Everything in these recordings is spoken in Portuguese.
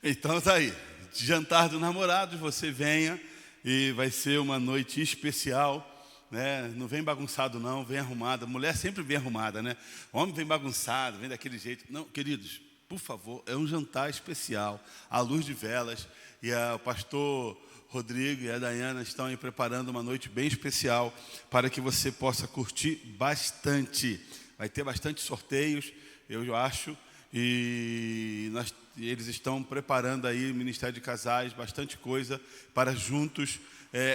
Então tá aí, jantar dos namorados, você venha e vai ser uma noite especial, né? Não vem bagunçado não, vem arrumada. Mulher sempre vem arrumada, né? Homem vem bagunçado, vem daquele jeito. Não, queridos, por favor, é um jantar especial, à luz de velas. E o pastor Rodrigo e a Dayana estão aí preparando uma noite bem especial para que você possa curtir bastante. Vai ter bastante sorteios, eu acho. E eles estão preparando aí, o Ministério de Casais, bastante coisa para juntos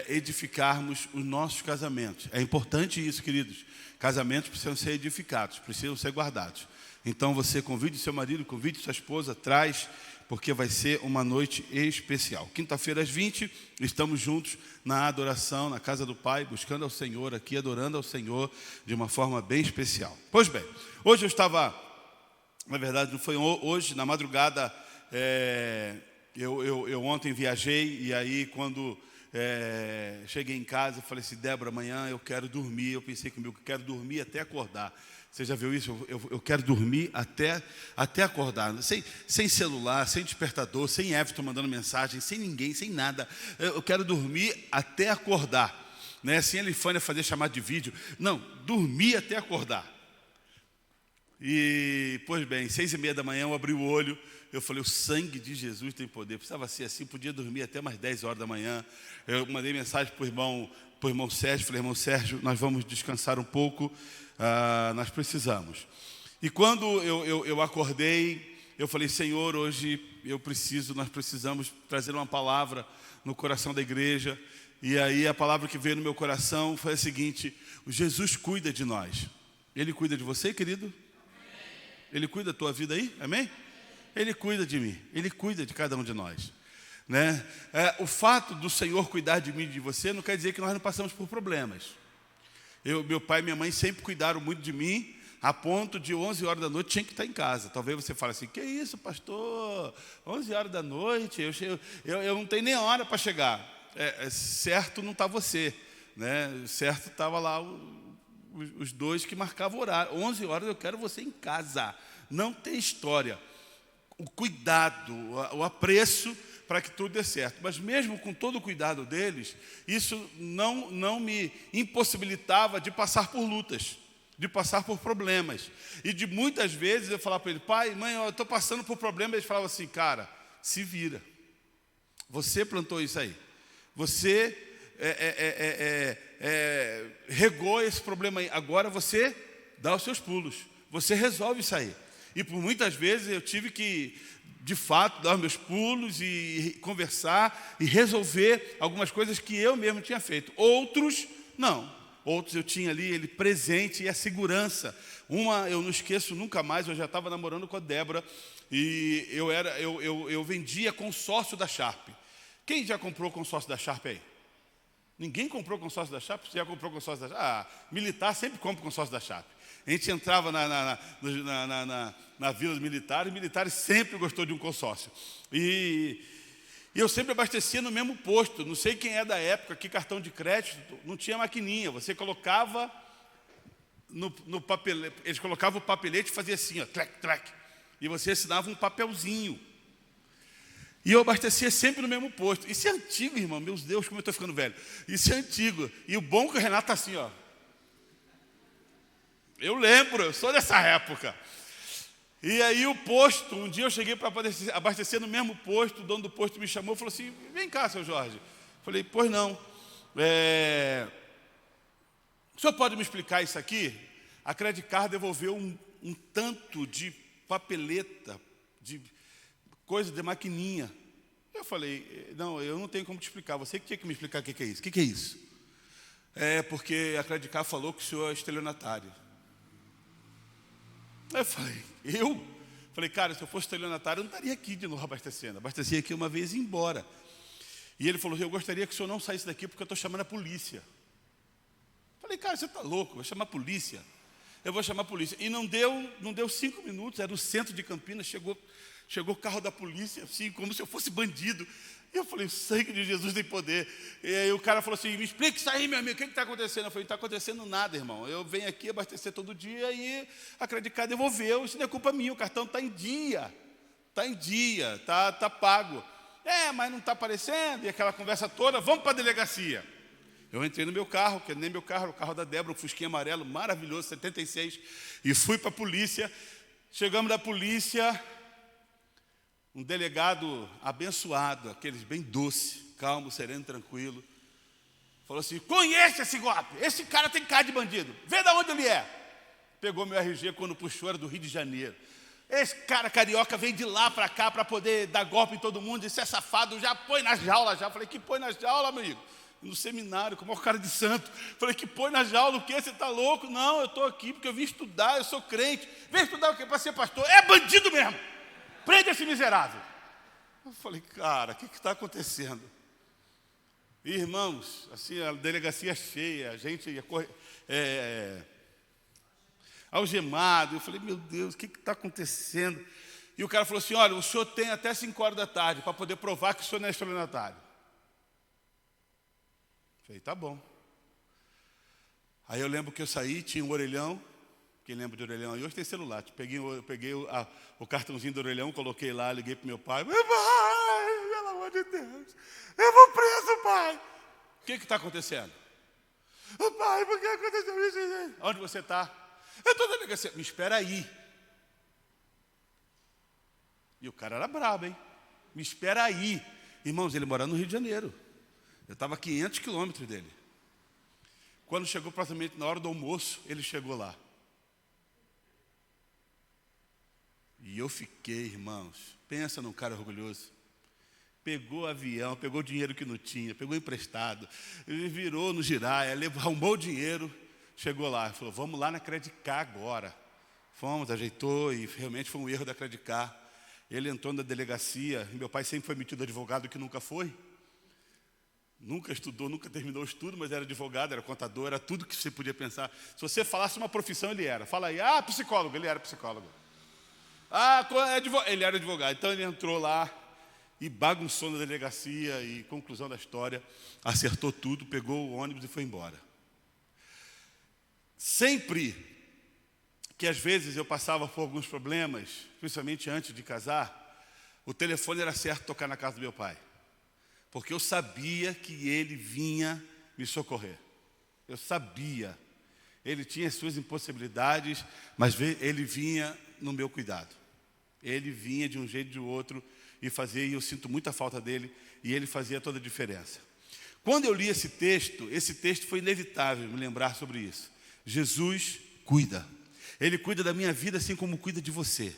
edificarmos os nossos casamentos. É importante isso, queridos. Casamentos precisam ser edificados, precisam ser guardados. Então você convide seu marido, convide sua esposa, traz, porque vai ser uma noite especial. Quinta-feira às 20, estamos juntos na adoração, na casa do Pai, buscando ao Senhor aqui, adorando ao Senhor de uma forma bem especial. Pois bem, hoje eu estava... Na verdade, não foi hoje, na madrugada, eu ontem viajei, e aí quando cheguei em casa, eu falei assim, Débora, amanhã eu quero dormir. Eu pensei comigo, eu quero dormir até acordar. Você já viu isso? Eu quero dormir até acordar, sem celular, sem despertador, sem Everton mandando mensagem, sem ninguém, sem nada. Eu quero dormir até acordar, né? Sem a Elifânia fazer chamada de vídeo. Não, dormir até acordar. E, pois bem, 6h30 da manhã eu abri o olho, eu falei, o sangue de Jesus tem poder. Precisava ser assim, podia dormir até mais 10 horas da manhã. Eu mandei mensagem para o irmão Sérgio, falei, irmão Sérgio, nós vamos descansar um pouco, nós precisamos. E quando eu acordei, eu falei, Senhor, hoje nós precisamos trazer uma palavra no coração da igreja. E aí a palavra que veio no meu coração foi a seguinte, Jesus cuida de nós. Ele cuida de você, querido? Ele cuida da tua vida aí, amém? Ele cuida de mim, Ele cuida de cada um de nós, né? O fato do Senhor cuidar de mim e de você não quer dizer que nós não passamos por problemas. Meu pai e minha mãe sempre cuidaram muito de mim, a ponto de 11 horas da noite tinha que estar em casa. Talvez você fale assim, que isso, pastor? 11 horas da noite, eu não tenho nem hora para chegar. Certo não está você, né? Certo estava lá os dois que marcavam o horário. 11 horas eu quero você em casa. Não tem história. O cuidado, o apreço para que tudo dê certo. Mas mesmo com todo o cuidado deles, isso não me impossibilitava de passar por lutas, de passar por problemas. E de muitas vezes eu falava para ele, pai, mãe, eu estou passando por problemas. Eles falavam assim, cara, se vira. Você plantou isso aí. Você regou esse problema aí. Agora você dá os seus pulos. Você resolve isso aí. E por muitas vezes eu tive que, de fato, dar os meus pulos e conversar e resolver algumas coisas que eu mesmo tinha feito. Outros, não. Outros eu tinha ali ele presente e a segurança. Uma eu não esqueço nunca mais, eu já estava namorando com a Débora e eu vendia consórcio da Sharp. Quem já comprou consórcio da Sharp aí? Ninguém comprou consórcio da Sharp? Você já comprou consórcio da Sharp? Militar sempre compra consórcio da Sharp. A gente entrava na vila dos militares, militares sempre gostou de um consórcio. E eu sempre abastecia no mesmo posto. Não sei quem é da época que cartão de crédito não tinha maquininha. Você colocava no papelete, eles colocavam o papelete e fazia assim, ó, trac, trac. E você assinava um papelzinho. E eu abastecia sempre no mesmo posto. Isso é antigo, irmão. Meu Deus, como eu estou ficando velho. Isso é antigo. E o bom é que o Renato está assim, ó. Eu lembro, eu sou dessa época. E aí o posto, um dia eu cheguei para abastecer no mesmo posto, o dono do posto me chamou e falou assim, vem cá, seu Jorge. Falei, pois não. O senhor pode me explicar isso aqui? A Credit Card devolveu um tanto de papeleta, de coisa de maquininha. Eu falei, não, eu não tenho como te explicar. Você que tinha que me explicar o que é isso. O que é isso? É porque a Credit Card falou que o senhor é estelionatário. Aí eu falei, eu? Falei, cara, se eu fosse estelionatário, eu não estaria aqui de novo abastecendo. Abasteci aqui uma vez e ia embora. E ele falou, eu gostaria que o senhor não saísse daqui porque eu estou chamando a polícia. Falei, cara, você está louco, vou chamar a polícia. Eu vou chamar a polícia. E não deu 5 minutos, era no centro de Campinas, chegou o carro da polícia, assim, como se eu fosse bandido. E eu falei, o sangue de Jesus tem poder. E aí o cara falou assim, me explica isso aí, meu amigo, o que está acontecendo? Eu falei, não está acontecendo nada, irmão. Eu venho aqui abastecer todo dia e a Credit Card devolveu, isso não é culpa minha, o cartão está em dia. está em dia, tá pago. Mas não está aparecendo, e aquela conversa toda, vamos para a delegacia. Eu entrei no meu carro, que nem meu carro, o carro da Débora, um fusquinha amarelo, maravilhoso, 76, e fui para a polícia. Chegamos na polícia, um delegado abençoado, aqueles bem doce, calmo, sereno, tranquilo, falou assim: conhece esse golpe, esse cara tem cara de bandido, vê de onde ele é. Pegou meu RG, quando puxou, era do Rio de Janeiro. Esse cara carioca veio de lá para cá para poder dar golpe em todo mundo, esse é safado, já põe na jaula já. Falei: que põe na jaula, meu amigo? No seminário, com o maior cara de santo. Falei: que põe na jaula o quê? Você está louco? Não, eu estou aqui porque eu vim estudar, eu sou crente. Vem estudar o quê? Para ser pastor. É bandido mesmo. Prende esse miserável. Eu falei: cara, o que está acontecendo? Irmãos, assim, a delegacia cheia, a gente algemado. Eu falei: meu Deus, o que está acontecendo? E o cara falou assim: olha, o senhor tem até 5 horas da tarde para poder provar que o senhor não é estelionatário. Eu falei: tá bom. Aí eu lembro que eu saí, tinha um orelhão. Quem lembra de orelhão? E hoje tem celular. Eu peguei o cartãozinho do orelhão, coloquei lá, liguei para meu pai. Meu pai, pelo amor de Deus, eu vou preso, pai. O que está acontecendo? Pai, por que aconteceu isso? Onde você está? Eu estou na delegacia. Me espera aí. E o cara era brabo, hein? Me espera aí. Irmãos, ele morava no Rio de Janeiro. Eu estava a 500 quilômetros dele. Quando chegou praticamente na hora do almoço, ele chegou lá. E eu fiquei, irmãos, pensa num cara orgulhoso. Pegou avião, pegou dinheiro que não tinha, pegou emprestado, ele virou no giraia, arrumou o dinheiro, chegou lá, falou: vamos lá na Credicar agora. Fomos, ajeitou, e realmente foi um erro da Credicar. Ele entrou na delegacia, e meu pai sempre foi metido advogado que nunca foi. Nunca estudou, nunca terminou o estudo, mas era advogado, era contador, era tudo que você podia pensar. Se você falasse uma profissão, ele era. Fala aí: psicólogo, ele era psicólogo. Ele era advogado. Então ele entrou lá e bagunçou na delegacia, e conclusão da história, acertou tudo, pegou o ônibus e foi embora. Sempre que às vezes eu passava por alguns problemas, principalmente antes de casar, o telefone era certo tocar na casa do meu pai, porque eu sabia que ele vinha me socorrer. Eu sabia. Ele tinha as suas impossibilidades, mas ele vinha no meu cuidado. Ele vinha de um jeito ou de outro e fazia, e eu sinto muita falta dele, e ele fazia toda a diferença. Quando eu li esse texto foi inevitável me lembrar sobre isso. Jesus cuida. Ele cuida da minha vida assim como cuida de você.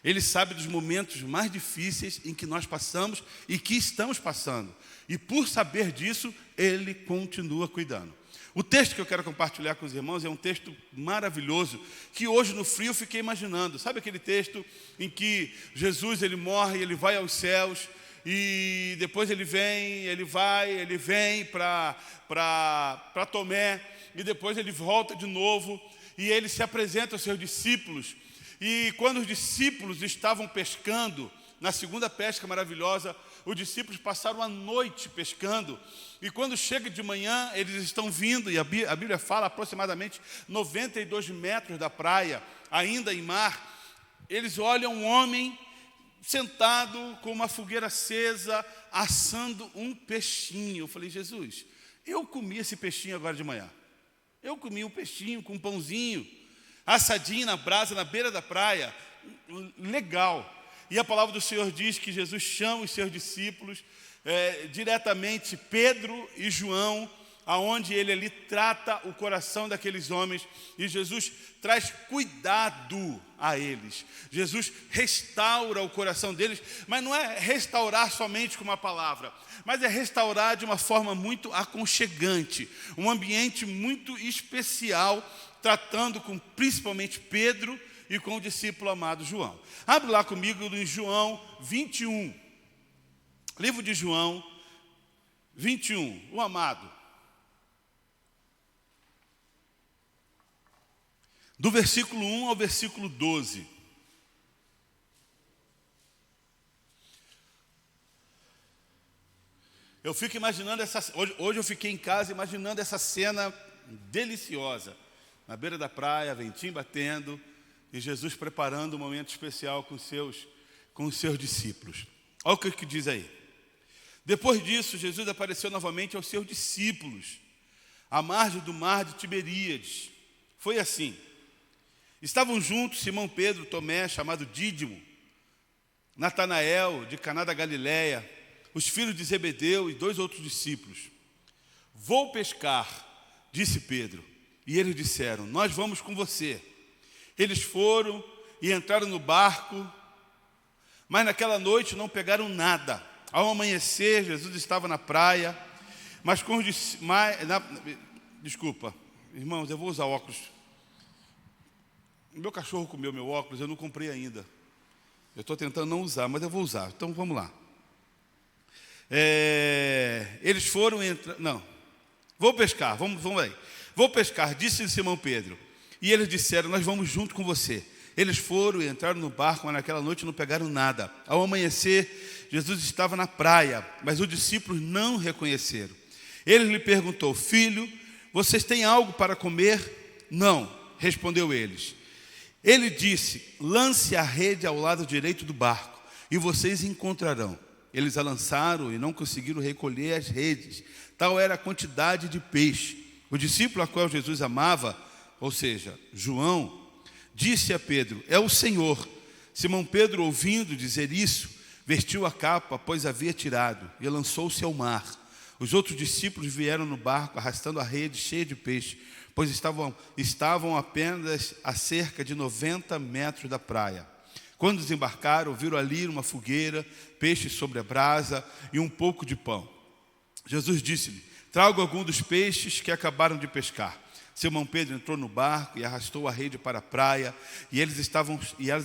Ele sabe dos momentos mais difíceis em que nós passamos e que estamos passando. E por saber disso, Ele continua cuidando. O texto que eu quero compartilhar com os irmãos é um texto maravilhoso, que hoje no frio eu fiquei imaginando. Sabe aquele texto em que Jesus, ele morre, ele vai aos céus, e depois ele vem para Tomé, e depois ele volta de novo, e ele se apresenta aos seus discípulos. E quando os discípulos estavam pescando, na segunda pesca maravilhosa, os discípulos passaram a noite pescando, e quando chega de manhã, eles estão vindo, e a Bíblia fala aproximadamente 92 metros da praia, ainda em mar. Eles olham um homem sentado com uma fogueira acesa, assando um peixinho. Eu falei: Jesus, eu comi esse peixinho agora de manhã. Eu comi um peixinho com um pãozinho, assadinho na brasa, na beira da praia. Legal. E a palavra do Senhor diz que Jesus chama os seus discípulos, diretamente Pedro e João, aonde ele ali trata o coração daqueles homens, e Jesus traz cuidado a eles. Jesus restaura o coração deles, mas não é restaurar somente com uma palavra, mas é restaurar de uma forma muito aconchegante, um ambiente muito especial, tratando com principalmente Pedro e com o discípulo amado João. Abre lá comigo em João 21. Livro de João 21, o amado. Do versículo 1 ao versículo 12. Eu fico imaginando hoje eu fiquei em casa imaginando essa cena deliciosa. Na beira da praia, ventinho batendo, e Jesus preparando um momento especial com com os seus discípulos. Olha o que diz aí. Depois disso, Jesus apareceu novamente aos seus discípulos, à margem do mar de Tiberíades. Foi assim. Estavam juntos Simão Pedro, Tomé, chamado Dídimo, Natanael, de Caná da Galileia, os filhos de Zebedeu e 2 outros discípulos. Vou pescar, disse Pedro. E eles disseram, nós vamos com você. Eles foram e entraram no barco, mas naquela noite não pegaram nada. Ao amanhecer, Jesus estava na praia, mas com os... Desculpa, irmãos, eu vou usar óculos. Meu cachorro comeu meu óculos, eu não comprei ainda. Eu estou tentando não usar, mas eu vou usar. Então, vamos lá. Eles foram entrar... Não, vou pescar, vamos aí. Vou pescar, disse Simão Pedro. E eles disseram, nós vamos junto com você. Eles foram e entraram no barco, mas naquela noite não pegaram nada. Ao amanhecer, Jesus estava na praia, mas os discípulos não o reconheceram. Ele lhe perguntou, filho, vocês têm algo para comer? Não, respondeu eles. Ele disse, lance a rede ao lado direito do barco, e vocês encontrarão. Eles a lançaram e não conseguiram recolher as redes. Tal era a quantidade de peixe. O discípulo a qual Jesus amava, ou seja, João, disse a Pedro, é o Senhor. Simão Pedro, ouvindo dizer isso, vestiu a capa, pois havia tirado, e lançou-se ao mar. Os outros discípulos vieram no barco, arrastando a rede cheia de peixe, pois estavam apenas a cerca de 90 metros da praia. Quando desembarcaram, viram ali uma fogueira, peixes sobre a brasa e um pouco de pão. Jesus disse-lhe, traga algum dos peixes que acabaram de pescar. Simão Pedro entrou no barco e arrastou a rede para a praia, e elas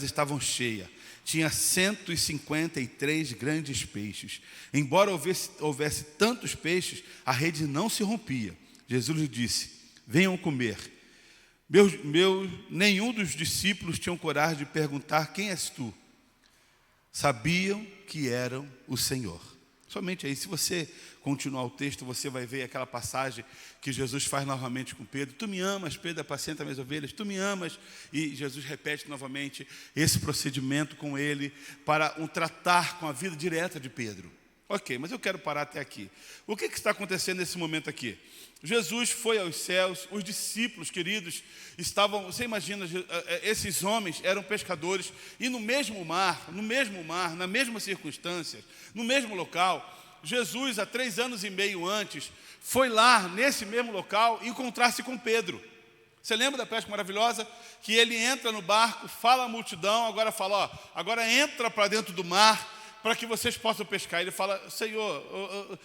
estavam cheias. Tinha 153 grandes peixes. Embora houvesse tantos peixes, a rede não se rompia. Jesus lhe disse, venham comer. Nenhum dos discípulos tinham coragem de perguntar, quem és tu? Sabiam que eram o Senhor. Somente aí, se você continuar o texto, você vai ver aquela passagem que Jesus faz novamente com Pedro. Tu me amas, Pedro, apacenta minhas ovelhas, tu me amas. E Jesus repete novamente esse procedimento com ele para um tratar com a vida direta de Pedro. Ok, mas eu quero parar até aqui. O que está acontecendo nesse momento aqui? Jesus foi aos céus, os discípulos queridos estavam, você imagina, esses homens eram pescadores e no mesmo mar, na mesma circunstância, no mesmo local, Jesus, há 3 anos e meio antes, foi lá, nesse mesmo local, encontrar-se com Pedro. Você lembra da pesca maravilhosa? Que ele entra no barco, fala à multidão, agora fala, agora entra para dentro do mar, para que vocês possam pescar. Ele fala, Senhor,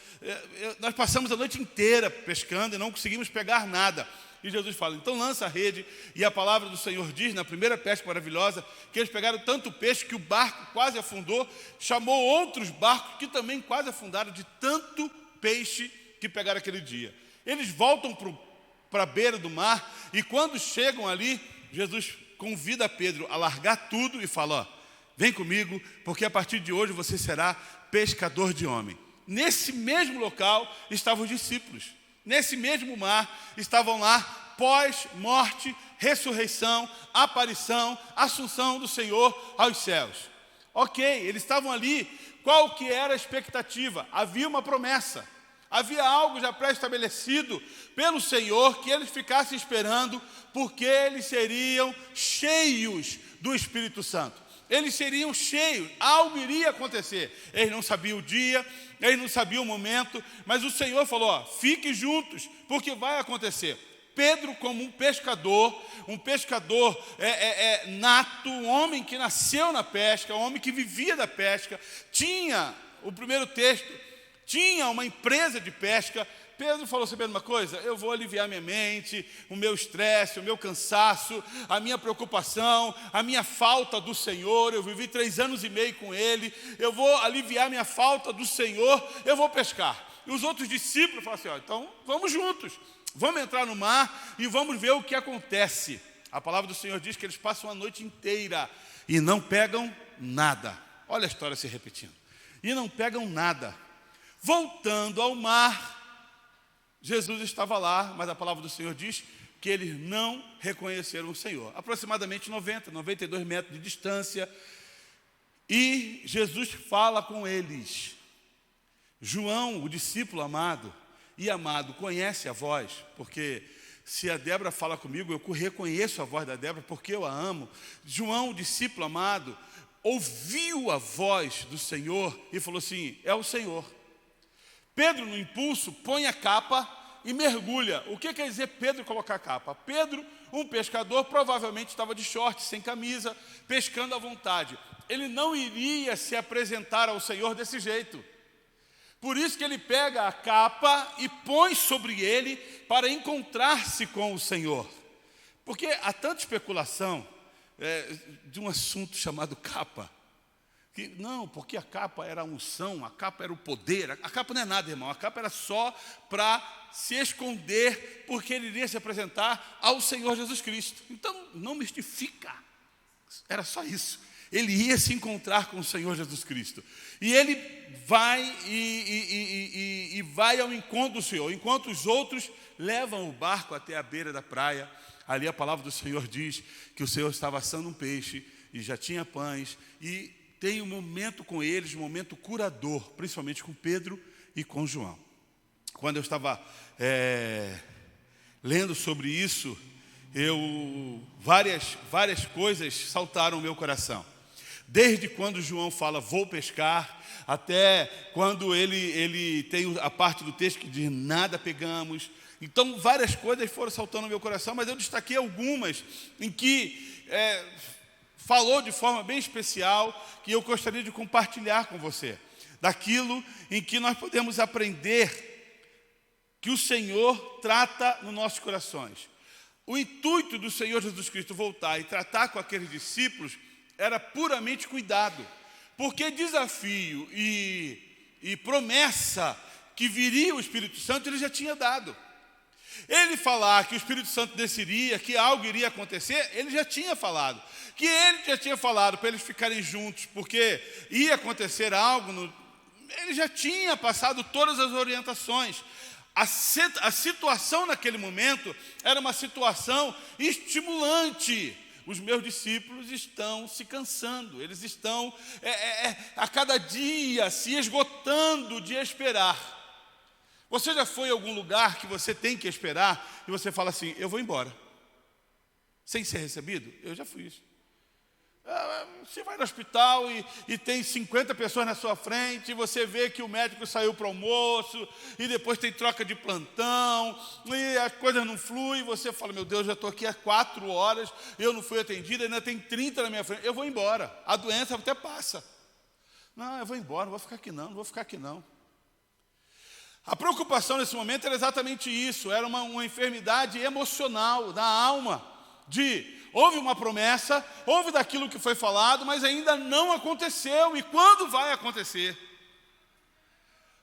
nós passamos a noite inteira pescando e não conseguimos pegar nada. E Jesus fala, então lança a rede. E a palavra do Senhor diz, na primeira pesca maravilhosa, que eles pegaram tanto peixe que o barco quase afundou, chamou outros barcos que também quase afundaram de tanto peixe que pegaram aquele dia. Eles voltam para a beira do mar e quando chegam ali, Jesus convida Pedro a largar tudo e fala, vem comigo, porque a partir de hoje você será pescador de homem. Nesse mesmo local estavam os discípulos. Nesse mesmo mar estavam lá pós-morte, ressurreição, aparição, assunção do Senhor aos céus. Ok, eles estavam ali. Qual que era a expectativa? Havia uma promessa. Havia algo já pré-estabelecido pelo Senhor que eles ficassem esperando, porque eles seriam cheios do Espírito Santo. Eles seriam cheios, algo iria acontecer. Eles não sabiam o dia, eles não sabiam o momento, mas o Senhor falou, fiquem juntos, porque vai acontecer. Pedro, como um pescador nato, um homem que nasceu na pesca, um homem que vivia da pesca, tinha, o primeiro texto, tinha uma empresa de pesca. Pedro falou, sabendo uma coisa? Eu vou aliviar minha mente, o meu estresse, o meu cansaço, a minha preocupação, a minha falta do Senhor. Eu vivi 3 anos e meio com Ele. Eu vou aliviar minha falta do Senhor, eu vou pescar. E os outros discípulos falaram assim, então vamos juntos. Vamos entrar no mar e vamos ver o que acontece. A palavra do Senhor diz que eles passam a noite inteira e não pegam nada. Olha a história se repetindo. E não pegam nada. Voltando ao mar, Jesus estava lá, mas a palavra do Senhor diz que eles não reconheceram o Senhor. Aproximadamente 92 metros de distância. E Jesus fala com eles. João, o discípulo amado e amado, conhece a voz, porque se a Débora fala comigo, eu reconheço a voz da Débora, porque eu a amo. João, o discípulo amado, ouviu a voz do Senhor e falou assim: é o Senhor. Pedro, no impulso, põe a capa e mergulha. O que quer dizer Pedro colocar a capa? Pedro, um pescador, provavelmente estava de short, sem camisa, pescando à vontade. Ele não iria se apresentar ao Senhor desse jeito. Por isso que ele pega a capa e põe sobre ele para encontrar-se com o Senhor. Porque há tanta especulação de um assunto chamado capa. Que, não, porque a capa era a unção, a capa era o poder. A capa não é nada, irmão. A capa era só para se esconder, porque ele iria se apresentar ao Senhor Jesus Cristo. Então, não mistifica. Era só isso. Ele ia se encontrar com o Senhor Jesus Cristo. E ele vai e vai ao encontro do Senhor, enquanto os outros levam o barco até a beira da praia. Ali a palavra do Senhor diz que o Senhor estava assando um peixe e já tinha pães. E tem um momento com eles, um momento curador, principalmente com Pedro e com João. Quando eu estava lendo sobre isso, várias coisas saltaram ao meu coração. Desde quando João fala, vou pescar, até quando ele tem a parte do texto que diz, nada pegamos. Então, várias coisas foram saltando ao meu coração, mas eu destaquei algumas em que falou de forma bem especial, que eu gostaria de compartilhar com você. Daquilo em que nós podemos aprender que o Senhor trata nos nossos corações. O intuito do Senhor Jesus Cristo voltar e tratar com aqueles discípulos era puramente cuidado, porque desafio e promessa que viria o Espírito Santo, ele já tinha dado. Ele falar que o Espírito Santo desceria, que algo iria acontecer, ele já tinha falado. Que ele já tinha falado para eles ficarem juntos, porque ia acontecer algo, ele já tinha passado todas as orientações. A situação naquele momento era uma situação estimulante. Os meus discípulos estão se cansando, eles estão a cada dia se esgotando de esperar. Você já foi a algum lugar que você tem que esperar e você fala assim, eu vou embora, sem ser recebido? Eu já fui isso. Você vai no hospital e tem 50 pessoas na sua frente, e você vê que o médico saiu para o almoço, e depois tem troca de plantão, e as coisas não fluem, e você fala, meu Deus, já estou aqui há 4 horas, eu não fui atendido, ainda tem 30 na minha frente, eu vou embora, a doença até passa. Não, eu vou embora, não vou ficar aqui não vou ficar aqui não. A preocupação nesse momento era exatamente isso, era uma enfermidade emocional da alma, houve uma promessa, houve daquilo que foi falado, mas ainda não aconteceu. E quando vai acontecer?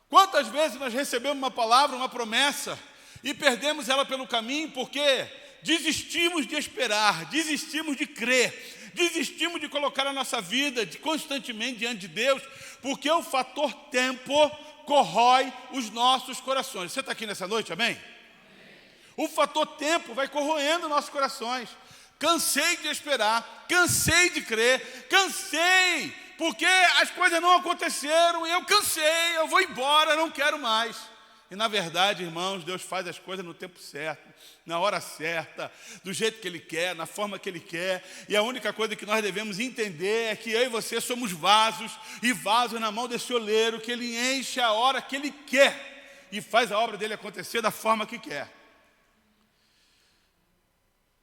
Quantas vezes nós recebemos uma palavra, uma promessa, e perdemos ela pelo caminho porque desistimos de esperar, desistimos de crer, desistimos de colocar a nossa vida constantemente diante de Deus, porque o fator tempo corrói os nossos corações. Você está aqui nessa noite, amém? O fator tempo vai corroendo nossos corações. Cansei de esperar, cansei de crer, cansei, porque as coisas não aconteceram, e eu cansei, eu vou embora, não quero mais. E na verdade, irmãos, Deus faz as coisas no tempo certo, na hora certa, do jeito que Ele quer, na forma que Ele quer. E a única coisa que nós devemos entender é que eu e você somos vasos, e vasos na mão desse oleiro, que Ele enche a hora que Ele quer, e faz a obra dele acontecer da forma que quer.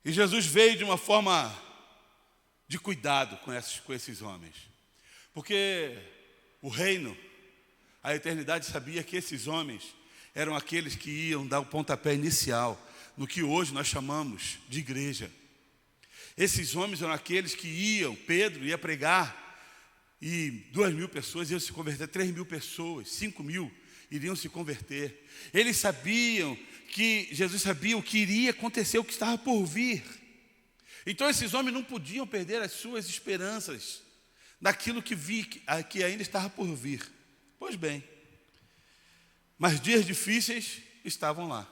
E Jesus veio de uma forma de cuidado com esses homens. Porque o reino, a eternidade sabia que esses homens eram aqueles que iam dar o pontapé inicial no que hoje nós chamamos de igreja. Esses homens eram aqueles que iam, Pedro ia pregar, e 2.000 pessoas iam se converter, 3.000 pessoas, 5.000 iriam se converter. Eles sabiam que Jesus sabia o que iria acontecer, o que estava por vir. Então esses homens não podiam perder as suas esperanças daquilo que ainda estava por vir. Pois bem, mas dias difíceis estavam lá.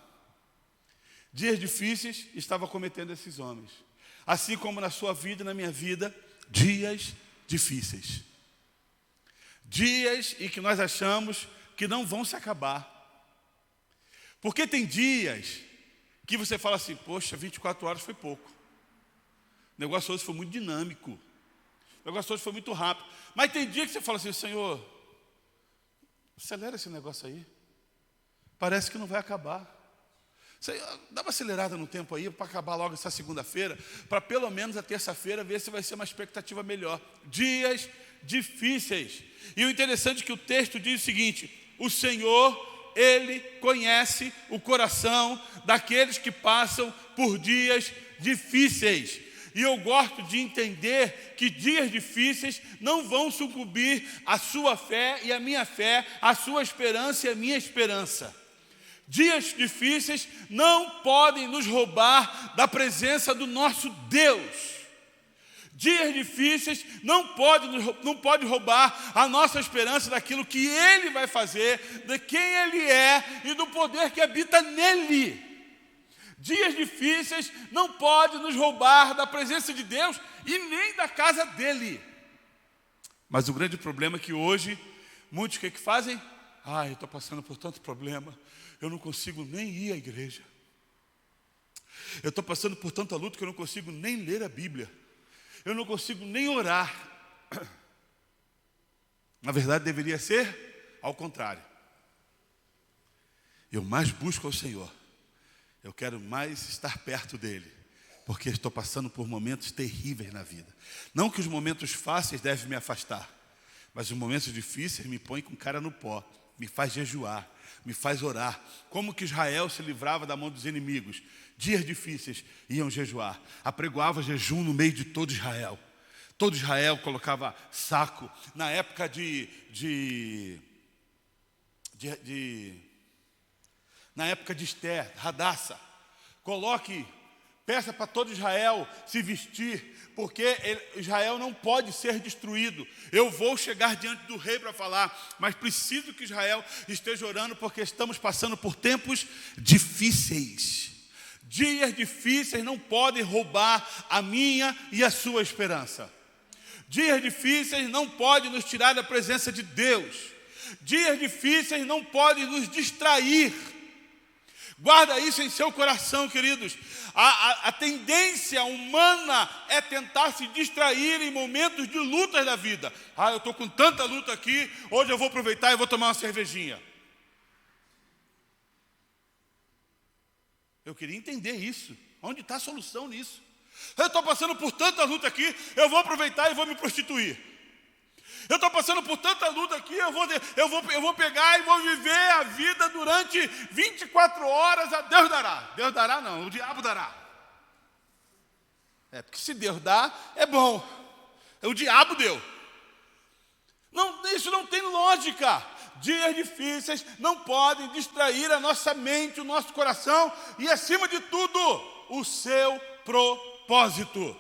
Dias difíceis estavam cometendo esses homens. Assim como na sua vida e na minha vida, dias difíceis. Dias em que nós achamos que não vão se acabar. Porque tem dias que você fala assim, poxa, 24 horas foi pouco. O negócio hoje foi muito dinâmico. O negócio hoje foi muito rápido. Mas tem dia que você fala assim, Senhor, acelera esse negócio aí. Parece que não vai acabar. Senhor, dá uma acelerada no tempo aí para acabar logo essa segunda-feira, para pelo menos a terça-feira ver se vai ser uma expectativa melhor. Dias difíceis. E o interessante é que o texto diz o seguinte, o Senhor, Ele conhece o coração daqueles que passam por dias difíceis. E eu gosto de entender que dias difíceis não vão sucumbir à sua fé e à minha fé, à sua esperança e à minha esperança. Dias difíceis não podem nos roubar da presença do nosso Deus. Dias difíceis não pode roubar a nossa esperança daquilo que Ele vai fazer, de quem Ele é e do poder que habita nele. Dias difíceis não podem nos roubar da presença de Deus e nem da casa dele. Mas o grande problema é que hoje, muitos o que fazem? Eu estou passando por tanto problema, eu não consigo nem ir à igreja. Eu estou passando por tanta luta que eu não consigo nem ler a Bíblia. Eu não consigo nem orar. Na verdade, deveria ser ao contrário. Eu mais busco ao Senhor. Eu quero mais estar perto dEle, porque estou passando por momentos terríveis na vida. Não que os momentos fáceis devem me afastar, mas os momentos difíceis me põem com cara no pó, me faz jejuar, me faz orar. Como que Israel se livrava da mão dos inimigos? Dias difíceis iam jejuar, apregoava jejum no meio de todo Israel. Todo Israel colocava saco. Na época na época de Esther, Hadassah, peça para todo Israel se vestir, porque Israel não pode ser destruído. Eu vou chegar diante do rei para falar, mas preciso que Israel esteja orando, porque estamos passando por tempos difíceis. Dias difíceis não podem roubar a minha e a sua esperança. Dias difíceis não podem nos tirar da presença de Deus. Dias difíceis não podem nos distrair. Guarda isso em seu coração, queridos. A tendência humana é tentar se distrair em momentos de lutas da vida. Eu estou com tanta luta aqui, hoje eu vou aproveitar e vou tomar uma cervejinha. Eu queria entender isso. Onde está a solução nisso? Eu estou passando por tanta luta aqui, eu vou aproveitar e vou me prostituir. Eu estou passando por tanta luta aqui, eu vou pegar e vou viver a vida durante 24 horas, a Deus dará. Deus dará não, o diabo dará. Porque se Deus dá, é bom. O diabo deu. Não, isso não tem lógica. Dias difíceis não podem distrair a nossa mente, o nosso coração e, acima de tudo, o seu propósito.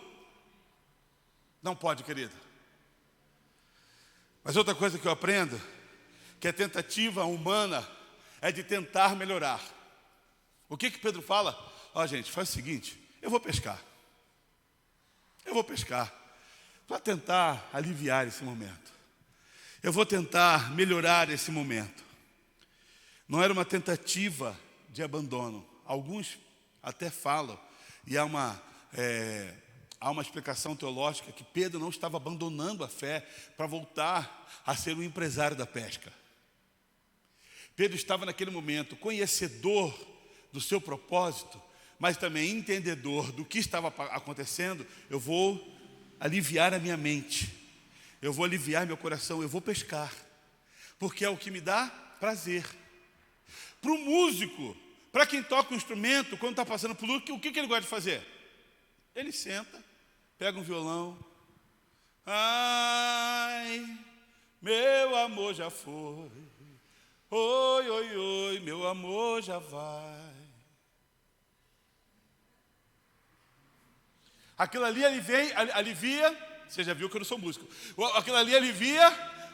Não pode, querido. Mas outra coisa que eu aprendo, que a tentativa humana é de tentar melhorar. O que Pedro fala? Gente, faz o seguinte, eu vou pescar. Eu vou pescar para tentar aliviar esse momento. Eu vou tentar melhorar esse momento. Não era uma tentativa de abandono. Alguns até falam, e há uma explicação teológica que Pedro não estava abandonando a fé para voltar a ser um empresário da pesca. Pedro estava naquele momento conhecedor do seu propósito, mas também entendedor do que estava acontecendo. Eu vou aliviar a minha mente, eu vou aliviar meu coração, eu vou pescar, porque é o que me dá prazer. Para o músico, para quem toca um instrumento, quando está passando por luta, o que ele gosta de fazer? Ele senta, pega um violão. Meu amor já foi. Oi, oi, oi, meu amor já vai. Aquilo ali alivia. Você já viu que eu não sou músico. Aquilo ali alivia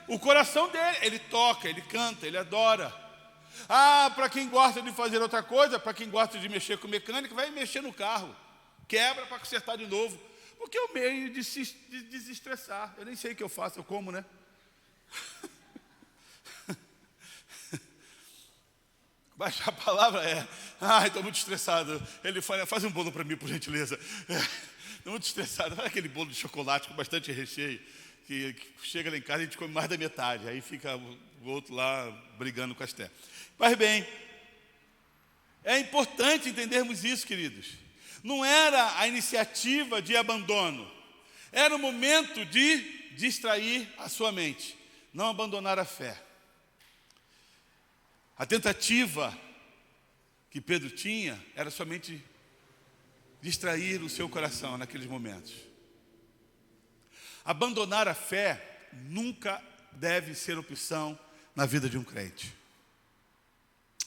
o coração dele. Ele toca, ele canta, ele adora. Para quem gosta de fazer outra coisa, para quem gosta de mexer com mecânica, vai mexer no carro. Quebra para consertar de novo. Porque é o meio de se desestressar. Eu nem sei o que eu faço, eu como, né? Mas a palavra é, ai, estou muito estressado. Ele fala, faz um bolo para mim, por gentileza. Estou muito estressado. Faz aquele bolo de chocolate com bastante recheio, que chega lá em casa e a gente come mais da metade. Aí fica o outro lá brigando com a Esther. Mas bem, é importante entendermos isso, queridos. Não era a iniciativa de abandono. Era o momento de distrair a sua mente. Não abandonar a fé. A tentativa que Pedro tinha era somente distrair o seu coração naqueles momentos. Abandonar a fé nunca deve ser opção na vida de um crente.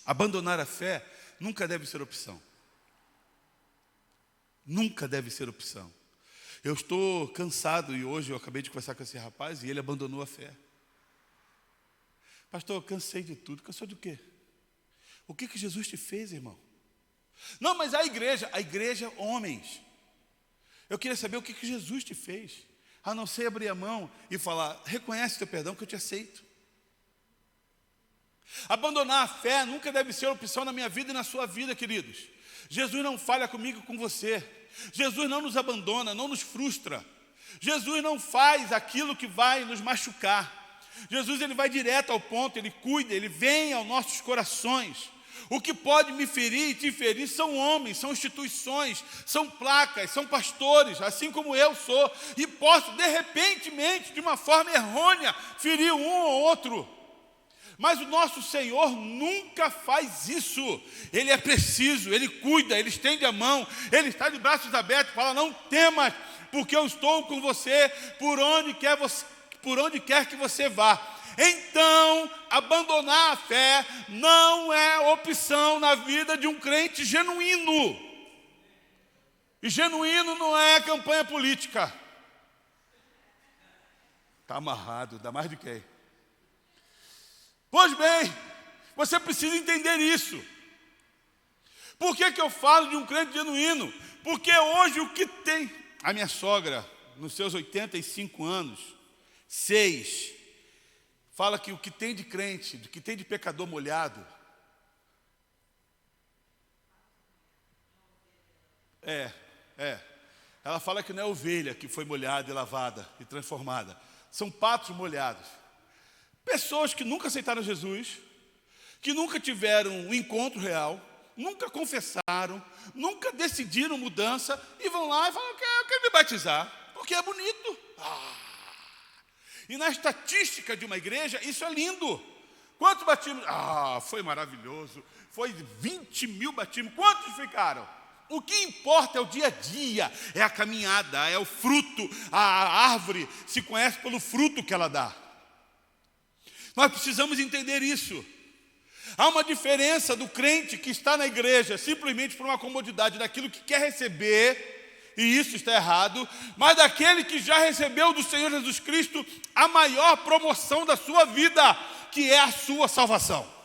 Abandonar a fé nunca deve ser opção. Nunca deve ser opção. Eu estou cansado e hoje eu acabei de conversar com esse rapaz e ele abandonou a fé. Pastor, eu cansei de tudo. Cansou de quê? O que Jesus te fez, irmão? Não, mas a igreja, homens. Eu queria saber o que Jesus te fez. A não ser abrir a mão e falar, reconhece o teu perdão que eu te aceito. Abandonar a fé nunca deve ser opção na minha vida e na sua vida, queridos. Jesus não falha comigo e com você. Jesus não nos abandona, não nos frustra. Jesus não faz aquilo que vai nos machucar. Jesus, ele vai direto ao ponto, ele cuida, ele vem aos nossos corações. O que pode me ferir e te ferir são homens, são instituições, são placas, são pastores, assim como eu sou. E posso, de repentemente, de uma forma errônea, ferir um ou outro. Mas o nosso Senhor nunca faz isso. Ele é preciso, Ele cuida, Ele estende a mão, Ele está de braços abertos, fala, não temas, porque eu estou com você por onde quer que você vá. Então, abandonar a fé não é opção na vida de um crente genuíno. E genuíno não é campanha política. Está amarrado, dá mais de quem? Pois bem, você precisa entender isso. Por que eu falo de um crente genuíno? Porque hoje o que tem... A minha sogra, nos seus 85 anos, 6, fala que o que tem de crente, o que tem de pecador molhado, ela fala que não é ovelha que foi molhada e lavada e transformada, são patos molhados. Pessoas que nunca aceitaram Jesus, que nunca tiveram um encontro real, nunca confessaram, nunca decidiram mudança e vão lá e falam que eu quero me batizar, porque é bonito. E na estatística de uma igreja, isso é lindo. Quantos batismos? Foi maravilhoso. Foi 20 mil batismos. Quantos ficaram? O que importa é o dia a dia, é a caminhada, é o fruto. A árvore se conhece pelo fruto que ela dá. Nós precisamos entender isso. Há uma diferença do crente que está na igreja simplesmente por uma comodidade daquilo que quer receber, e isso está errado, mas daquele que já recebeu do Senhor Jesus Cristo a maior promoção da sua vida, que é a sua salvação.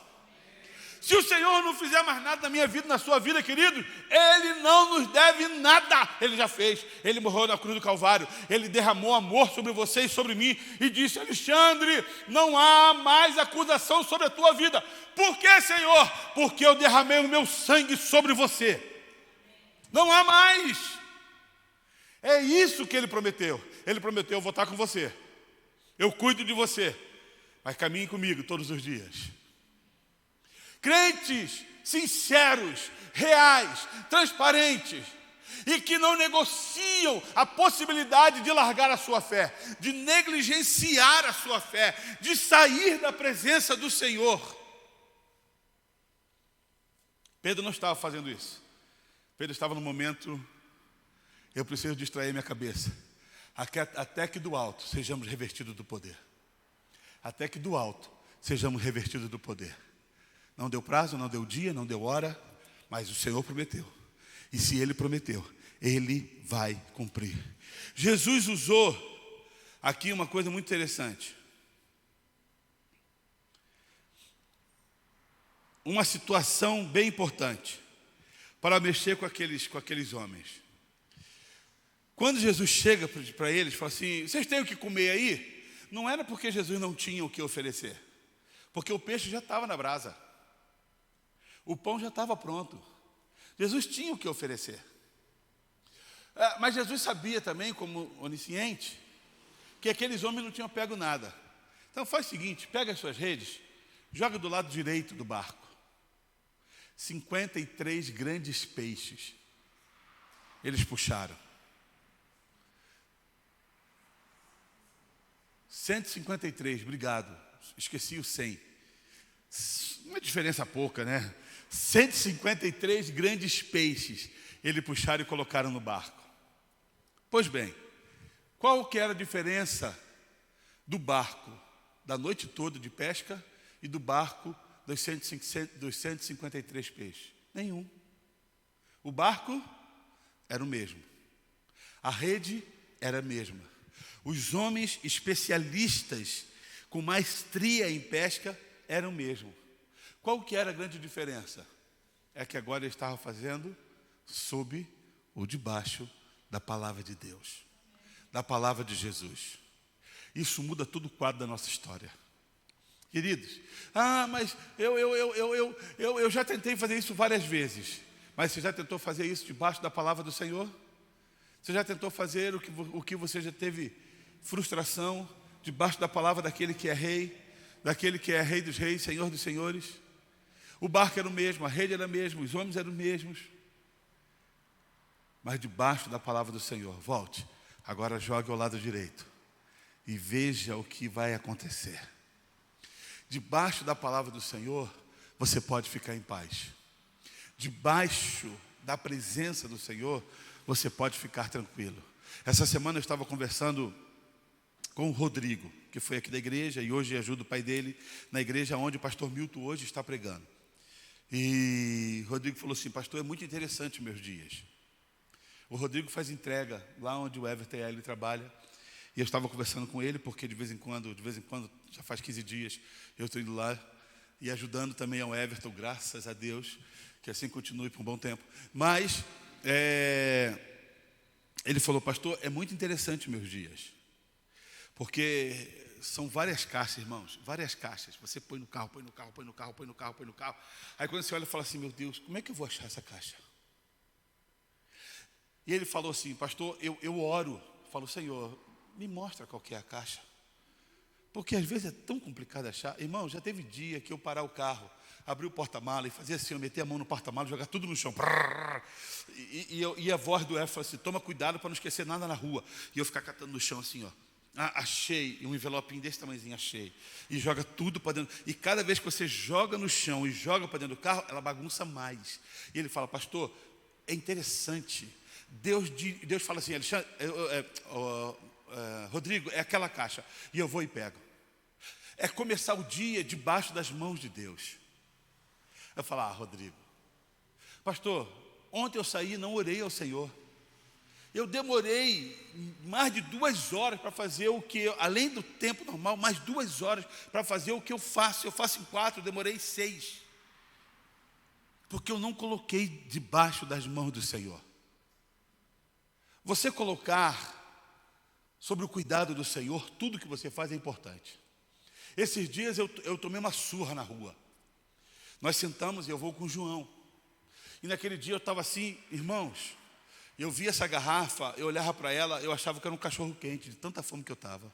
Se o Senhor não fizer mais nada na minha vida, na sua vida, querido, Ele não nos deve nada. Ele já fez. Ele morreu na cruz do Calvário. Ele derramou amor sobre você e sobre mim. E disse, Alexandre, não há mais acusação sobre a tua vida. Por que, Senhor? Porque eu derramei o meu sangue sobre você. Não há mais. É isso que Ele prometeu. Ele prometeu, eu vou estar com você. Eu cuido de você. Mas caminhe comigo todos os dias. Crentes sinceros, reais, transparentes, e que não negociam a possibilidade de largar a sua fé, de negligenciar a sua fé, de sair da presença do Senhor. Pedro não estava fazendo isso. Pedro estava no momento, eu preciso distrair minha cabeça, até que do alto sejamos revestidos do poder. Até que do alto sejamos revestidos do poder. Não deu prazo, não deu dia, não deu hora, mas o Senhor prometeu. E se Ele prometeu, Ele vai cumprir. Jesus usou aqui uma coisa muito interessante. Uma situação bem importante para mexer com aqueles homens. Quando Jesus chega para eles, fala assim, vocês têm o que comer aí? Não era porque Jesus não tinha o que oferecer, porque o peixe já estava na brasa. O pão já estava pronto. Jesus tinha o que oferecer. Mas Jesus sabia também, como onisciente, que aqueles homens não tinham pego nada. Então faz o seguinte, pega as suas redes, joga do lado direito do barco. 53 grandes peixes. Eles puxaram. 153, obrigado. Esqueci o 100. Uma diferença pouca, né? 153 grandes peixes eles puxaram e colocaram no barco. Pois bem, qual que era a diferença do barco da noite toda de pesca e do barco dos 153 peixes? Nenhum. O barco era o mesmo. A rede era a mesma. Os homens especialistas com maestria em pesca eram o mesmo. Qual que era a grande diferença? É que agora ele estava fazendo sob ou debaixo da palavra de Deus, da palavra de Jesus. Isso muda todo o quadro da nossa história. Queridos, mas eu já tentei fazer isso várias vezes. Mas você já tentou fazer isso debaixo da palavra do Senhor? Você já tentou fazer o que você já teve frustração debaixo da palavra daquele que é rei, daquele que é rei dos reis, senhor dos senhores? O barco era o mesmo, a rede era a mesma, os homens eram os mesmos. Mas debaixo da palavra do Senhor, volte, agora jogue ao lado direito e veja o que vai acontecer. Debaixo da palavra do Senhor, você pode ficar em paz. Debaixo da presença do Senhor, você pode ficar tranquilo. Essa semana eu estava conversando com o Rodrigo, que foi aqui da igreja e hoje ajuda o pai dele na igreja onde o pastor Milton hoje está pregando. E o Rodrigo falou assim: pastor, é muito interessante meus dias. O Rodrigo faz entrega lá onde o Everton ele trabalha. E eu estava conversando com ele, porque de vez em quando, já faz 15 dias, eu estou indo lá e ajudando também ao Everton, graças a Deus, que assim continue por um bom tempo. Mas ele falou: pastor, é muito interessante meus dias, porque são várias caixas, irmãos, várias caixas. Você põe no carro, põe no carro, põe no carro, põe no carro, põe no carro. Aí quando você olha e fala assim: meu Deus, como é que eu vou achar essa caixa? E ele falou assim: pastor, eu oro, falo: Senhor, me mostra qual que é a caixa, porque às vezes é tão complicado achar. Irmão, já teve dia que eu parar o carro, abrir o porta-mala e fazer assim, eu meter a mão no porta-mala, jogar tudo no chão. E a voz do F falou assim: toma cuidado para não esquecer nada na rua. E eu ficar catando no chão assim, ó. Achei um envelopinho desse tamanhozinho, achei. E joga tudo para dentro. E cada vez que você joga no chão e joga para dentro do carro, ela bagunça mais. E ele fala: pastor, é interessante. Deus fala assim: Alexandre, Rodrigo, é aquela caixa. E eu vou e pego. É começar o dia debaixo das mãos de Deus. Eu falo: Rodrigo, pastor, ontem eu saí e não orei ao Senhor. Eu demorei mais de 2 horas para fazer o que, além do tempo normal, mais 2 horas para fazer o que eu faço. Eu faço em 4, eu demorei 6. Porque eu não coloquei debaixo das mãos do Senhor. Você colocar sobre o cuidado do Senhor, tudo que você faz é importante. Esses dias eu tomei uma surra na rua. Nós sentamos e eu vou com o João. E naquele dia eu estava assim, irmãos, eu vi essa garrafa, eu olhava para ela, eu achava que era um cachorro quente, de tanta fome que eu estava.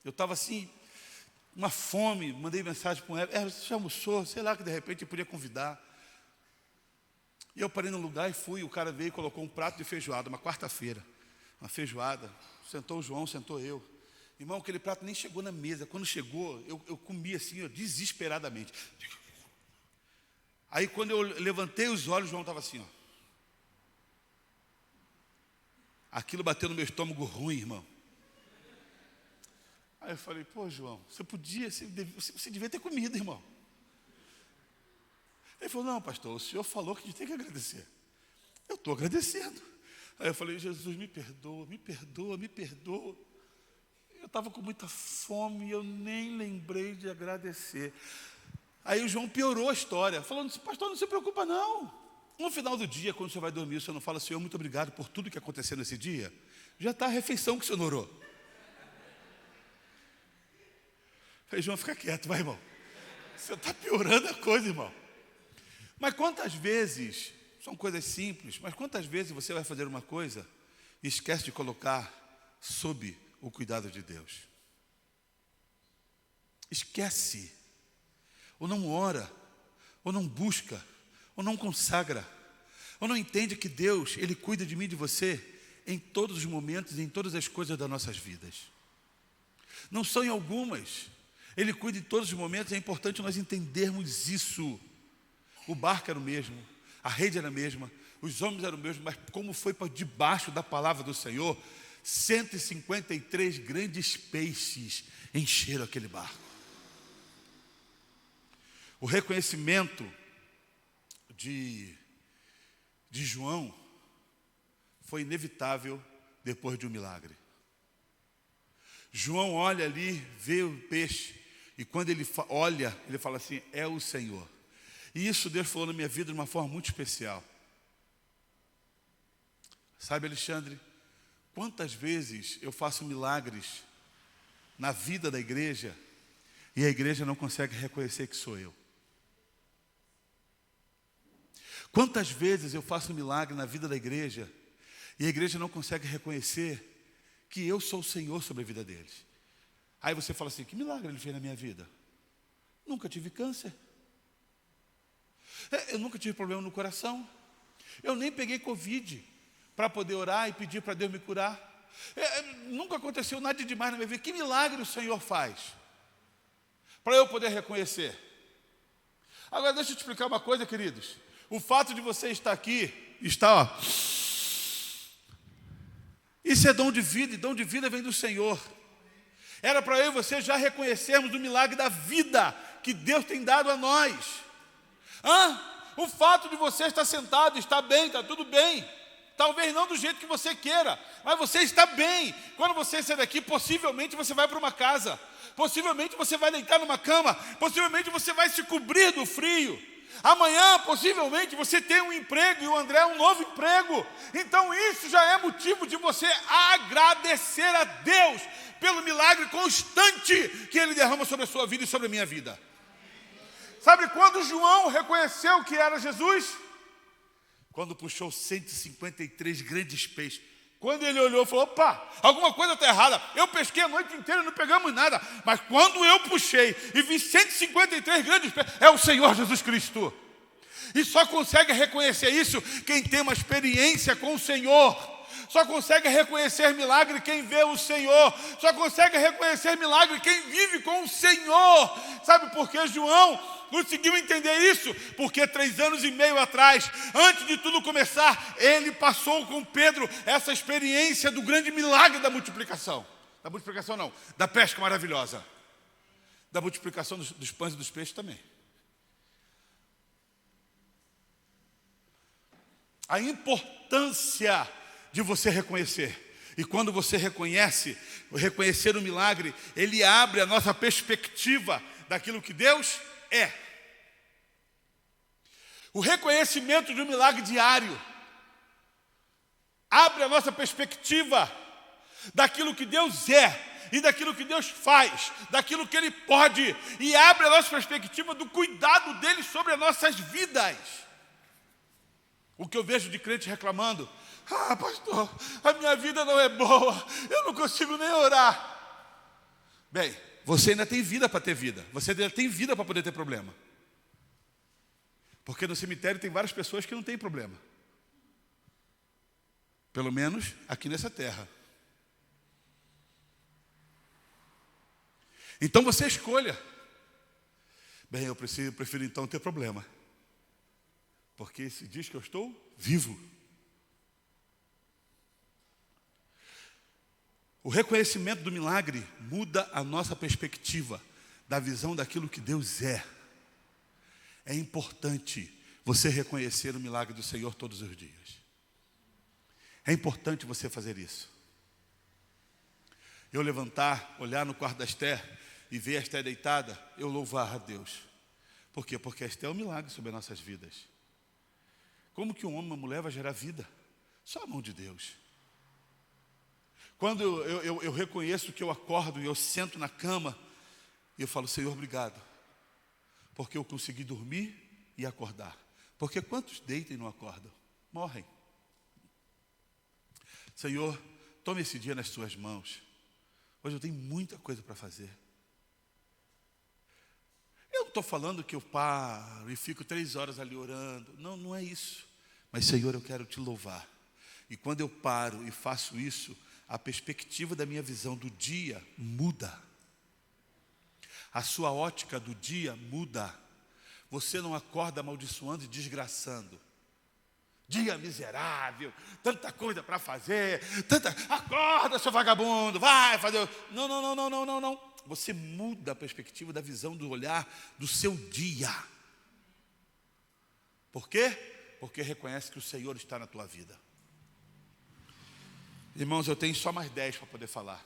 Eu estava assim, uma fome, mandei mensagem para ela: você já almoçou? Sei lá, que de repente eu podia convidar. E eu parei no lugar e fui, o cara veio e colocou um prato de feijoada, uma quarta-feira, uma feijoada, sentou o João, sentou eu. Irmão, aquele prato nem chegou na mesa. Quando chegou, eu comi assim, desesperadamente. Aí quando eu levantei os olhos, o João estava assim, ó. Aquilo bateu no meu estômago ruim, irmão. Aí eu falei: pô, João, você devia ter comido, irmão. Ele falou: não, pastor, o senhor falou que a gente tem que agradecer. Eu estou agradecendo. Aí eu falei: Jesus, me perdoa, me perdoa, me perdoa. Eu estava com muita fome e eu nem lembrei de agradecer. Aí o João piorou a história, falando: pastor, não se preocupa não. No final do dia, quando você vai dormir, você não fala: Senhor, muito obrigado por tudo que aconteceu nesse dia. Já está a refeição que o senhor orou. Aí João, fica quieto, vai, irmão. Você está piorando a coisa, irmão. Mas quantas vezes, são coisas simples, mas quantas vezes você vai fazer uma coisa e esquece de colocar sob o cuidado de Deus? Esquece, ou não ora, ou não busca, ou não consagra, ou não entende que Deus, Ele cuida de mim e de você em todos os momentos e em todas as coisas das nossas vidas. Não são em algumas, Ele cuida em todos os momentos, é importante nós entendermos isso. O barco era o mesmo, a rede era a mesma, os homens eram os mesmos, mas como foi para debaixo da palavra do Senhor, 153 grandes peixes encheram aquele barco. O reconhecimento de João foi inevitável depois de um milagre. João olha ali, vê o peixe, e quando ele olha, ele fala assim, é o Senhor. E isso Deus falou na minha vida de uma forma muito especial. Sabe, Alexandre, quantas vezes eu faço milagres na vida da igreja e a igreja não consegue reconhecer que sou eu? Quantas vezes eu faço milagre na vida da igreja e a igreja não consegue reconhecer que eu sou o Senhor sobre a vida deles? Aí você fala assim, que milagre Ele fez na minha vida? Nunca tive câncer. Eu nunca tive problema no coração. Eu nem peguei Covid para poder orar e pedir para Deus me curar. Nunca aconteceu nada de demais na minha vida. Que milagre o Senhor faz para eu poder reconhecer? Agora deixa eu te explicar uma coisa, queridos. O fato de você estar aqui, isso é dom de vida, e dom de vida vem do Senhor. Era para eu e você já reconhecermos o milagre da vida que Deus tem dado a nós. O fato de você estar sentado, está bem, está tudo bem. Talvez não do jeito que você queira, mas você está bem. Quando você sair daqui, possivelmente você vai para uma casa, possivelmente você vai deitar numa cama, possivelmente você vai se cobrir do frio. Amanhã, possivelmente, você tem um emprego e o André um novo emprego. Então isso já é motivo de você agradecer a Deus pelo milagre constante que Ele derrama sobre a sua vida e sobre a minha vida. Sabe quando João reconheceu que era Jesus? Quando puxou 153 grandes peixes. Quando ele olhou, falou, opa, alguma coisa está errada. Eu pesquei a noite inteira e não pegamos nada. Mas quando eu puxei e vi 153 grandes peixes, é o Senhor Jesus Cristo. E só consegue reconhecer isso quem tem uma experiência com o Senhor. Só consegue reconhecer milagre quem vê o Senhor. Só consegue reconhecer milagre quem vive com o Senhor. Sabe por que João conseguiu entender isso? Porque 3 anos e meio atrás, antes de tudo começar, ele passou com Pedro essa experiência do grande milagre da multiplicação. Da multiplicação não, da pesca maravilhosa. Da multiplicação dos pães e dos peixes também. A importância de você reconhecer. E quando você reconhecer o milagre, ele abre a nossa perspectiva daquilo que Deus é. O reconhecimento de um milagre diário abre a nossa perspectiva daquilo que Deus é e daquilo que Deus faz, daquilo que Ele pode, e abre a nossa perspectiva do cuidado dEle sobre as nossas vidas. O que eu vejo de crente reclamando, pastor, a minha vida não é boa, eu não consigo nem orar. Bem, você ainda tem vida para ter vida, você ainda tem vida para poder ter problema. Porque no cemitério tem várias pessoas que não têm problema. Pelo menos aqui nessa terra. Então você escolha. Bem, eu prefiro então ter problema. Porque se diz que eu estou vivo. O reconhecimento do milagre muda a nossa perspectiva da visão daquilo que Deus é. É importante você reconhecer o milagre do Senhor todos os dias. É importante você fazer isso. Eu levantar, olhar no quarto da Esther e ver a Esther deitada, eu louvar a Deus. Por quê? Porque a Esther é um milagre sobre as nossas vidas. Como que um homem e uma mulher vai gerar vida? Só a mão de Deus. Quando eu reconheço que eu acordo e eu sento na cama, e eu falo, Senhor, obrigado. Porque eu consegui dormir e acordar. Porque quantos deitam e não acordam? Morrem. Senhor, tome esse dia nas tuas mãos. Hoje eu tenho muita coisa para fazer. Eu não estou falando que eu paro e fico 3 horas ali orando. Não, não é isso. Mas, Senhor, eu quero te louvar. E quando eu paro e faço isso, a perspectiva da minha visão do dia muda. A sua ótica do dia muda. Você não acorda amaldiçoando e desgraçando. Dia miserável, tanta coisa para fazer, acorda, seu vagabundo, vai fazer. Não, não, não, não, não, não, não. Você muda a perspectiva da visão, do olhar do seu dia. Por quê? Porque reconhece que o Senhor está na tua vida. Irmãos, eu tenho só mais 10 para poder falar.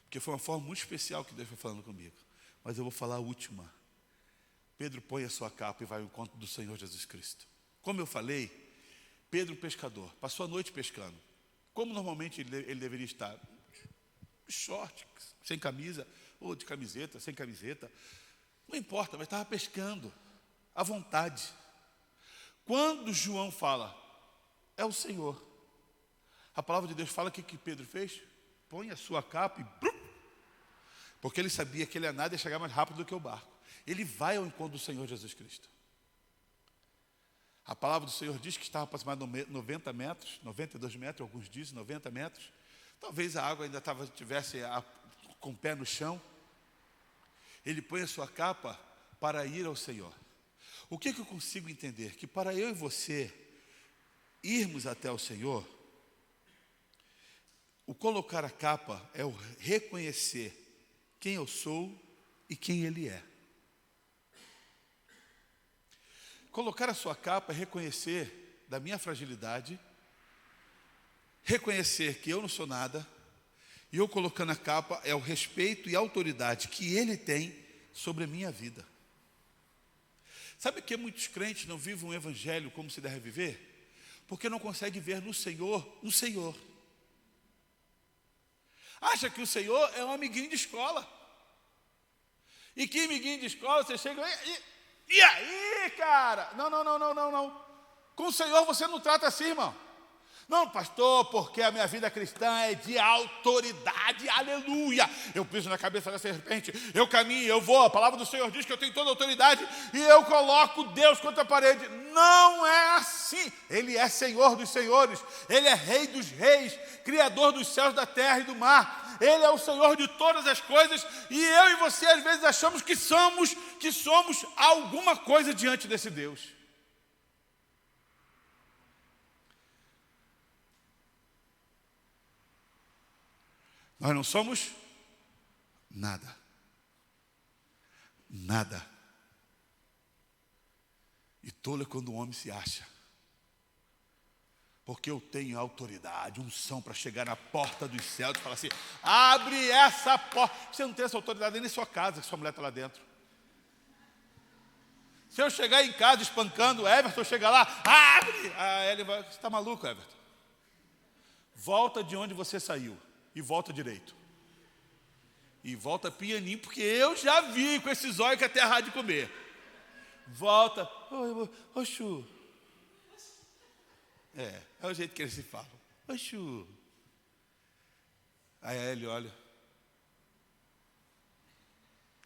Porque foi uma forma muito especial que Deus foi falando comigo. Mas eu vou falar a última. Pedro põe a sua capa e vai ao encontro do Senhor Jesus Cristo. Como eu falei, Pedro, pescador, passou a noite pescando. Como normalmente ele deveria estar? Short, sem camisa, ou de camiseta, sem camiseta. Não importa, mas estava pescando, à vontade. Quando João fala, é o Senhor. A palavra de Deus fala que Pedro fez? Põe a sua capa e... Porque ele sabia que ele ia nadar e ia chegar mais rápido do que o barco. Ele vai ao encontro do Senhor Jesus Cristo. A palavra do Senhor diz que estava aproximadamente 90 metros, 92 metros, alguns dizem 90 metros. Talvez a água ainda estivesse com o pé no chão. Ele põe a sua capa para ir ao Senhor. O que eu consigo entender? Que para eu e você irmos até o Senhor, o colocar a capa é o reconhecer quem eu sou e quem Ele é. Colocar a sua capa é reconhecer da minha fragilidade, reconhecer que eu não sou nada, e eu colocando a capa é o respeito e a autoridade que Ele tem sobre a minha vida. Sabe que muitos crentes não vivem um evangelho como se deve viver? Porque não conseguem ver no Senhor um Senhor. Acha que o Senhor é um amiguinho de escola. E que amiguinho de escola, você chega e aí, cara? Não, não, não, não, não, não. Com o Senhor você não trata assim, irmão. Não, pastor, porque a minha vida cristã é de autoridade, aleluia. Eu piso na cabeça da serpente, eu caminho, eu vou. A palavra do Senhor diz que eu tenho toda a autoridade e eu coloco Deus contra a parede. Não é assim. Ele é Senhor dos senhores, Ele é Rei dos reis, Criador dos céus, da terra e do mar. Ele é o Senhor de todas as coisas e eu e você às vezes achamos que somos alguma coisa diante desse Deus. Nós não somos nada. Nada. E tolo é quando o homem se acha. Porque eu tenho autoridade, unção para chegar na porta dos céus e falar assim, abre essa porta. Você não tem essa autoridade nem na sua casa, que sua mulher está lá dentro. Se eu chegar em casa espancando o Everton, chega lá, abre. Ele vai, você está maluco, Everton? Volta de onde você saiu. E volta direito. E volta pianinho, porque eu já vi com esses olhos que até a de comer. Volta. Ô, Chu. É o jeito que eles se falam. Ô, Chu. Aí ele olha.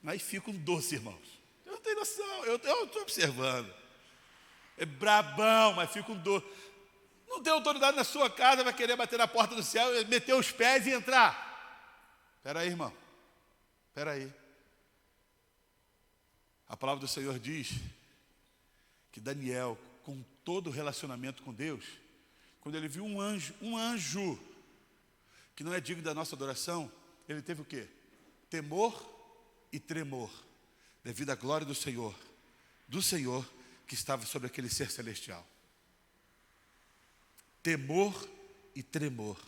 Aí fica um doce, irmãos. Eu não tenho noção, eu estou observando. É brabão, mas fica um doce. Não tem autoridade na sua casa, vai querer bater na porta do céu, meter os pés e entrar. Espera aí, irmão. Espera aí. A palavra do Senhor diz que Daniel, com todo o relacionamento com Deus, quando ele viu um anjo que não é digno da nossa adoração, ele teve o quê? Temor e tremor, devido à glória do Senhor que estava sobre aquele ser celestial. Temor e tremor.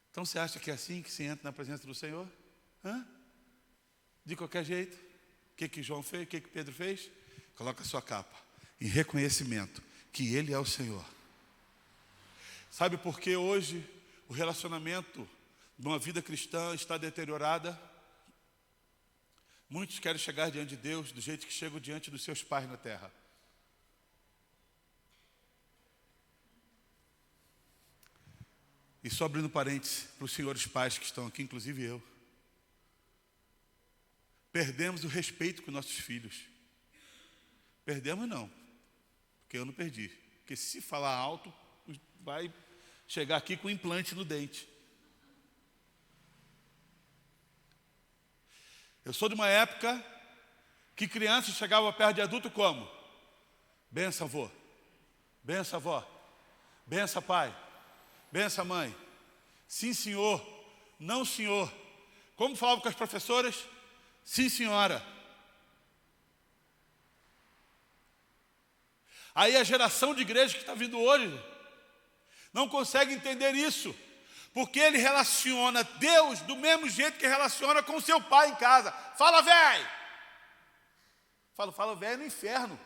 Então você acha que é assim que se entra na presença do Senhor? De qualquer jeito? O que João fez? O que Pedro fez? Coloca a sua capa em reconhecimento que Ele é o Senhor. Sabe por que hoje o relacionamento de uma vida cristã está deteriorada? Muitos querem chegar diante de Deus do jeito que chegam diante dos seus pais na terra. E só abrindo parênteses para os senhores pais que estão aqui, inclusive eu. Perdemos o respeito com nossos filhos. Perdemos não, porque eu não perdi. Porque se falar alto, vai chegar aqui com implante no dente. Eu sou de uma época que criança chegava perto de adulto como? Benção, avô. Benção, avó. Benção, pai. Benção, mãe. Sim, senhor. Não, senhor. Como falava com as professoras? Sim, senhora. Aí a geração de igreja que está vindo hoje não consegue entender isso, porque ele relaciona Deus do mesmo jeito que relaciona com seu pai em casa. Fala, velho. Fala, velho, no inferno.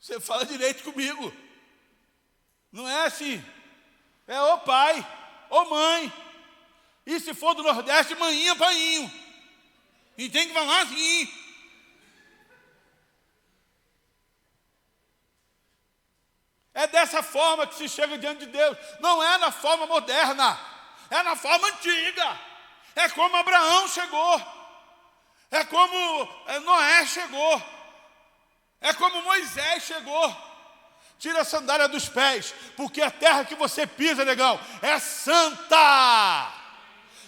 Você fala direito comigo. Não é assim. É ô pai, ô mãe. E se for do Nordeste, manhinha, painho. E tem que falar assim. É dessa forma que se chega diante de Deus. Não é na forma moderna. É na forma antiga. É como Abraão chegou. É como Noé chegou. É como Moisés chegou. Tira a sandália dos pés, porque a terra que você pisa, negão, é santa.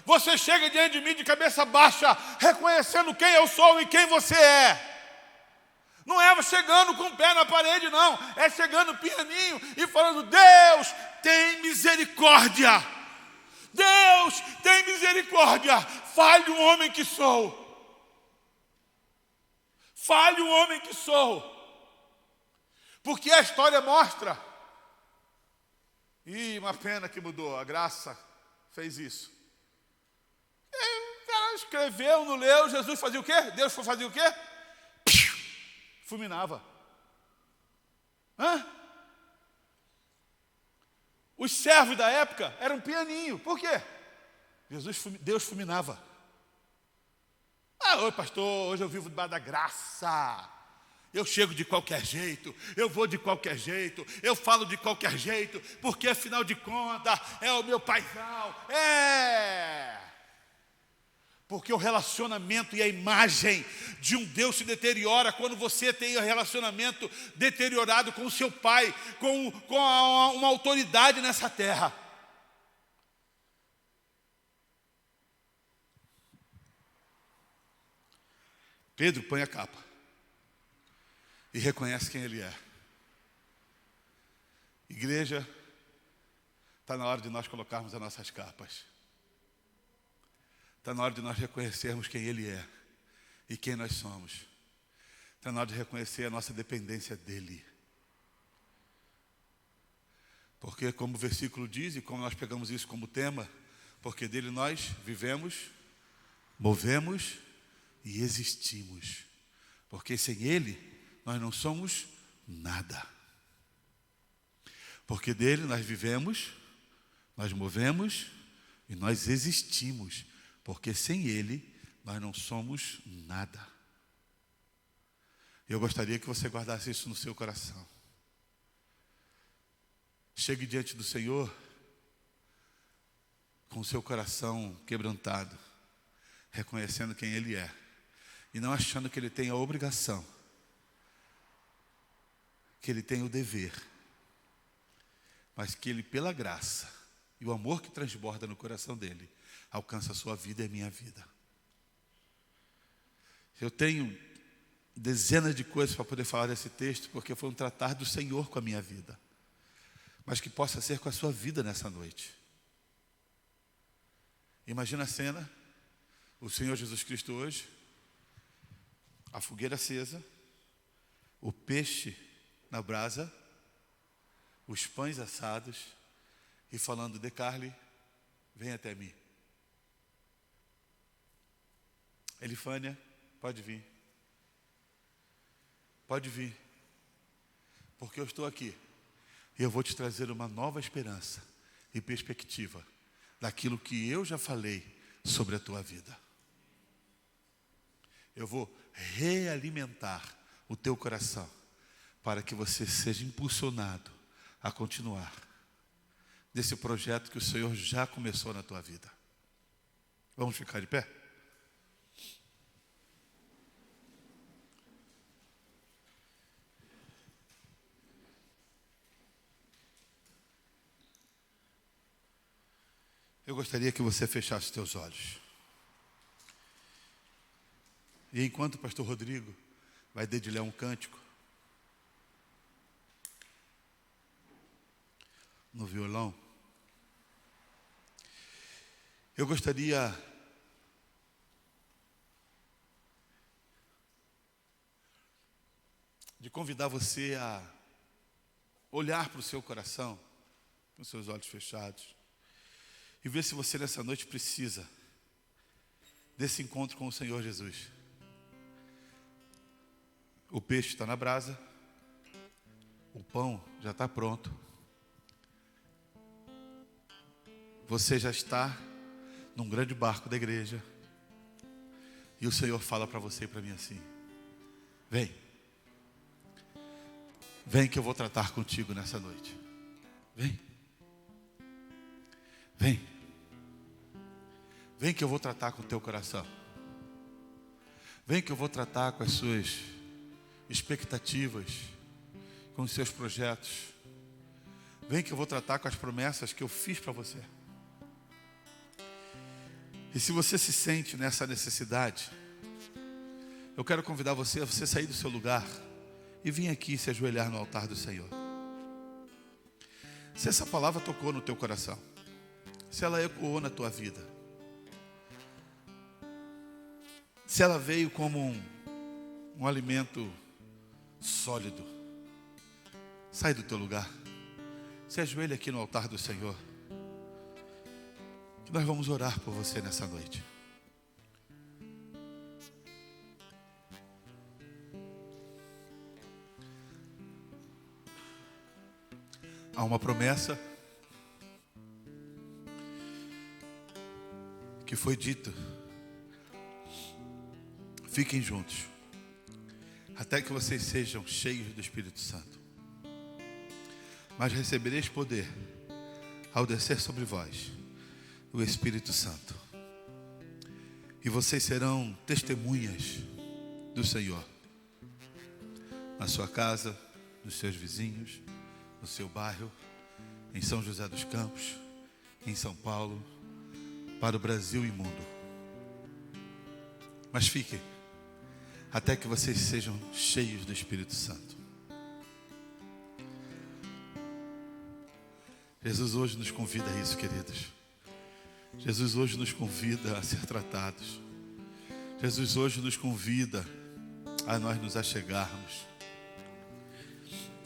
Você chega diante de mim de cabeça baixa, reconhecendo quem eu sou e quem você é. Não é chegando com o pé na parede, não. É chegando pianinho e falando, Deus tem misericórdia. Deus tem misericórdia. Fale o homem que sou. Fale o homem que sou. Porque a história mostra. E uma pena que mudou. A graça fez isso. O cara escreveu, não leu. Jesus fazia o quê? Deus fazia o quê? Fulminava. Os servos da época eram pianinho. Por quê? Deus fulminava. Oi, pastor, hoje eu vivo debaixo da graça. Eu chego de qualquer jeito, eu vou de qualquer jeito, eu falo de qualquer jeito, porque afinal de contas é o meu paizão. Porque o relacionamento e a imagem de um Deus se deteriora quando você tem o relacionamento deteriorado com o seu pai, com uma autoridade nessa terra. Pedro põe a capa e reconhece quem ele é. Igreja, está na hora de nós colocarmos as nossas capas. Está na hora de nós reconhecermos quem ele é e quem nós somos. Está na hora de reconhecer a nossa dependência dele. Porque, como o versículo diz, e como nós pegamos isso como tema, porque dele nós vivemos, movemos e existimos. Porque sem ele, nós não somos nada. Porque dele nós vivemos, nós movemos e nós existimos. Porque sem ele, nós não somos nada. Eu gostaria que você guardasse isso no seu coração. Chegue diante do Senhor com o seu coração quebrantado, reconhecendo quem ele é. E não achando que ele tem a obrigação, que ele tem o dever, mas que ele, pela graça e o amor que transborda no coração dele, alcança a sua vida e a minha vida. Eu tenho dezenas de coisas para poder falar desse texto, porque foi um tratar do Senhor com a minha vida, mas que possa ser com a sua vida nessa noite. Imagina a cena, o Senhor Jesus Cristo hoje, a fogueira acesa, o peixe na brasa, os pães assados, e falando, Decarle, vem até mim. Elifânia, pode vir. Pode vir. Porque eu estou aqui. E eu vou te trazer uma nova esperança e perspectiva daquilo que eu já falei sobre a tua vida. Eu vou realimentar o teu coração para que você seja impulsionado a continuar desse projeto que o Senhor já começou na tua vida. Vamos ficar de pé? Eu gostaria que você fechasse os teus olhos. E enquanto o pastor Rodrigo vai dedilhar um cântico no violão, eu gostaria de convidar você a olhar para o seu coração, com seus olhos fechados, e ver se você nessa noite precisa desse encontro com o Senhor Jesus. O peixe está na brasa, o pão já está pronto, você já está num grande barco da igreja, e o Senhor fala para você e para mim assim: vem, vem que eu vou tratar contigo nessa noite. Vem, vem, vem que eu vou tratar com o teu coração. Vem que eu vou tratar com as suas expectativas, com os seus projetos. Vem que eu vou tratar com as promessas que eu fiz para você. E se você se sente nessa necessidade, eu quero convidar você a sair do seu lugar e vir aqui se ajoelhar no altar do Senhor. Se essa palavra tocou no teu coração, se ela ecoou na tua vida, se ela veio como um alimento sólido, sai do teu lugar, se ajoelha aqui no altar do Senhor, que nós vamos orar por você nessa noite. Há uma promessa que foi dita: fiquem juntos até que vocês sejam cheios do Espírito Santo. Mas recebereis poder ao descer sobre vós o Espírito Santo, e vocês serão testemunhas do Senhor na sua casa, nos seus vizinhos, no seu bairro, em São José dos Campos, em São Paulo, para o Brasil e mundo. Mas fiquem até que vocês sejam cheios do Espírito Santo. Jesus hoje nos convida a isso, queridos. Jesus hoje nos convida a ser tratados. Jesus hoje nos convida a nós nos achegarmos.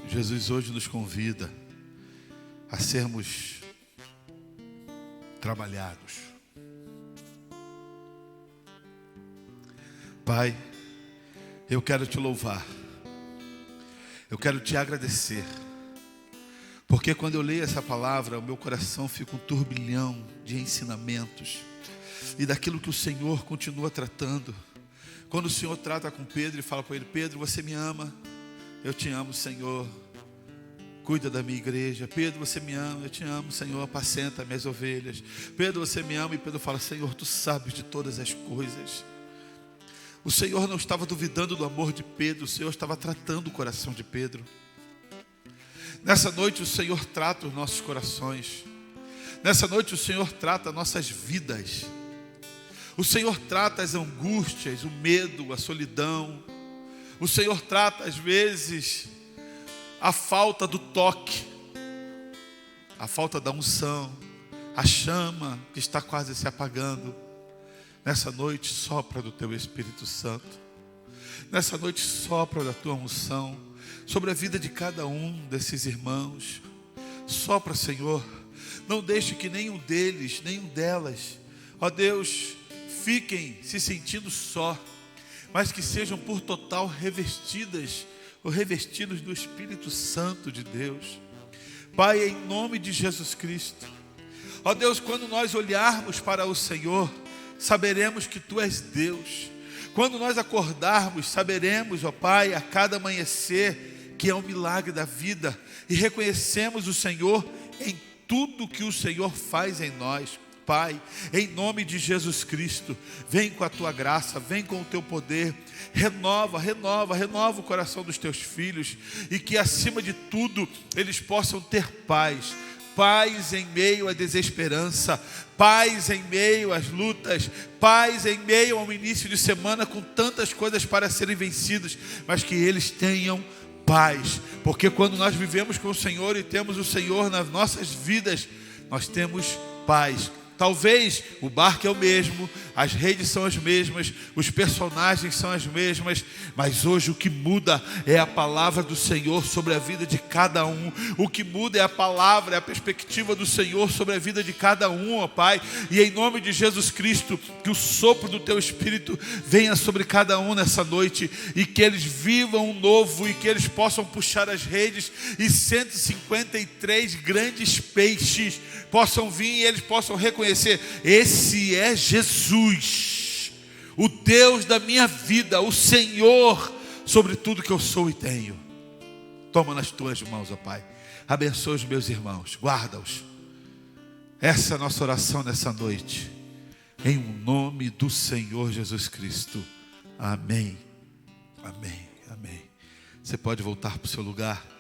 Jesus hoje nos convida a sermos trabalhados. Pai, eu quero te louvar, eu quero te agradecer, porque quando eu leio essa palavra, o meu coração fica um turbilhão de ensinamentos e daquilo que o Senhor continua tratando. Quando o Senhor trata com Pedro e fala para ele: Pedro, você me ama? Eu te amo, Senhor, cuida da minha igreja. Pedro, você me ama? Eu te amo, Senhor, apacenta minhas ovelhas. Pedro, você me ama? E Pedro fala: Senhor, tu sabes de todas as coisas. O Senhor não estava duvidando do amor de Pedro, o Senhor estava tratando o coração de Pedro. Nessa noite o Senhor trata os nossos corações. Nessa noite o Senhor trata nossas vidas. O Senhor trata as angústias, o medo, a solidão. O Senhor trata às vezes a falta do toque, a falta da unção, a chama que está quase se apagando. Nessa noite sopra do teu Espírito Santo. Nessa noite sopra da tua unção sobre a vida de cada um desses irmãos. Sopra, Senhor. Não deixe que nenhum deles, nenhum delas, ó Deus, fiquem se sentindo só, mas que sejam por total revestidas ou revestidos do Espírito Santo de Deus. Pai, em nome de Jesus Cristo, ó Deus, quando nós olharmos para o Senhor, saberemos que Tu és Deus. Quando nós acordarmos, saberemos, ó Pai, a cada amanhecer, que é um milagre da vida, e reconhecemos o Senhor em tudo que o Senhor faz em nós. Pai, em nome de Jesus Cristo, vem com a tua graça, vem com o teu poder, renova o coração dos teus filhos, e que acima de tudo eles possam ter paz. Paz em meio à desesperança, paz em meio às lutas, paz em meio ao início de semana com tantas coisas para serem vencidas, mas que eles tenham paz, porque quando nós vivemos com o Senhor e temos o Senhor nas nossas vidas, nós temos paz. Talvez o barco é o mesmo, as redes são as mesmas, os personagens são as mesmas, mas hoje o que muda é a palavra do Senhor sobre a vida de cada um. O que muda é a palavra, é a perspectiva do Senhor sobre a vida de cada um, ó Pai. E em nome de Jesus Cristo, que o sopro do Teu Espírito venha sobre cada um nessa noite, e que eles vivam um novo, e que eles possam puxar as redes, e 153 grandes peixes possam vir, e eles possam reconhecer: esse é Jesus, o Deus da minha vida, o Senhor sobre tudo que eu sou e tenho. Toma nas tuas mãos, ó Pai, abençoa os meus irmãos, guarda-os. Essa é a nossa oração nessa noite, em nome do Senhor Jesus Cristo. Amém, amém, amém. Você pode voltar para o seu lugar.